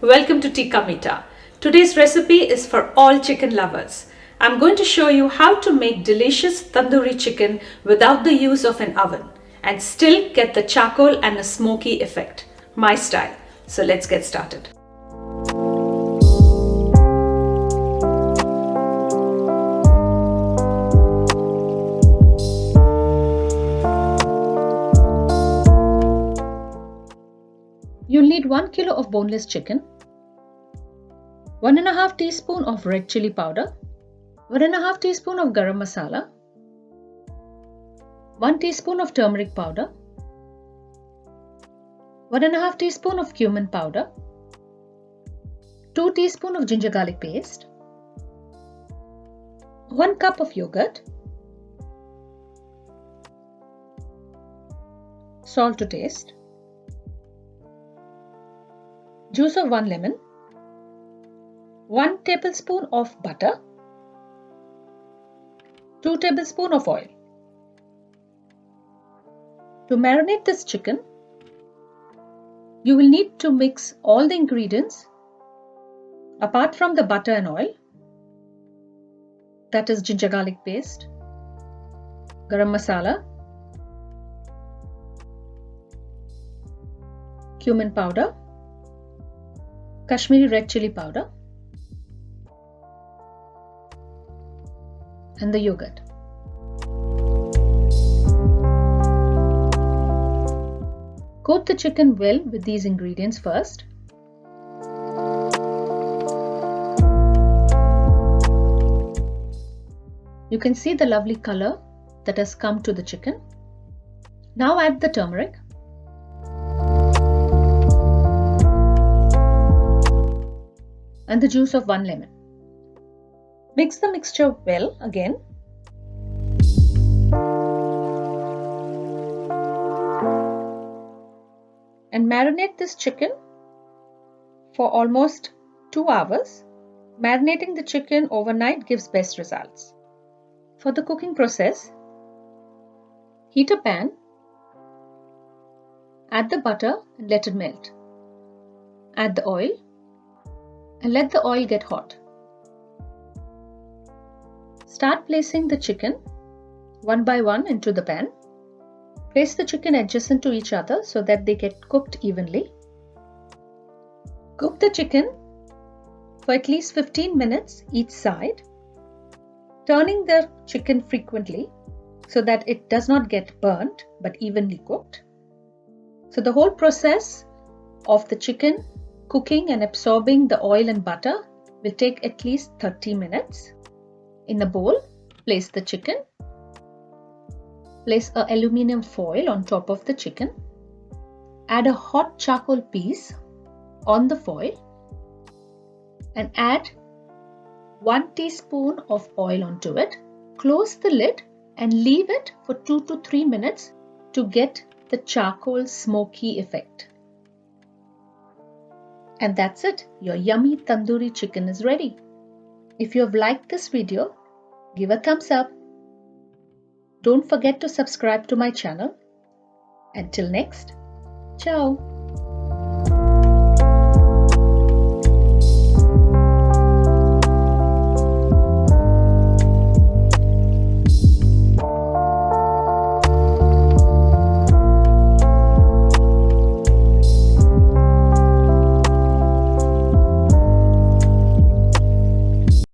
welcome to Tikka Mita. Today's recipe is for all chicken lovers. I'm going to show you how to make delicious tandoori chicken without the use of an oven and still get the charcoal and a smoky effect. My style. So let's get started. You'll need 1 kilo of boneless chicken, 1.5 teaspoon of red chilli powder, 1.5 teaspoon of garam masala, 1 teaspoon of turmeric powder, 1.5 teaspoon of cumin powder, 2 teaspoon of ginger garlic paste, 1 cup of yogurt, salt to taste, juice of 1 lemon, 1 tablespoon of butter, 2 tablespoons of oil. To marinate this chicken, you will need to mix all the ingredients apart from the butter and oil, that is ginger garlic paste, garam masala, cumin powder, Kashmiri red chilli powder, and the yogurt. Coat the chicken well with these ingredients first. You can see the lovely color that has come to the chicken. Now add the turmeric. And the juice of 1 lemon. Mix the mixture well again. And marinate this chicken for almost 2 hours. Marinating the chicken overnight gives best results. For the cooking process, heat a pan, add the butter and let it melt. Add the oil and let the oil get hot. Start placing the chicken one by one into the pan. Place the chicken adjacent to each other so that they get cooked evenly. Cook the chicken for at least 15 minutes each side, turning the chicken frequently so that it does not get burnt but evenly cooked. So the whole process of the chicken cooking and absorbing the oil and butter will take at least 30 minutes. In a bowl, place the chicken. Place an aluminium foil on top of the chicken. Add a hot charcoal piece on the foil and add 1 teaspoon of oil onto it. Close the lid and leave it for 2 to 3 minutes to get the charcoal smoky effect. And that's it. Your yummy tandoori chicken is ready. If you have liked this video, give a thumbs up. Don't forget to subscribe to my channel. Until next, ciao.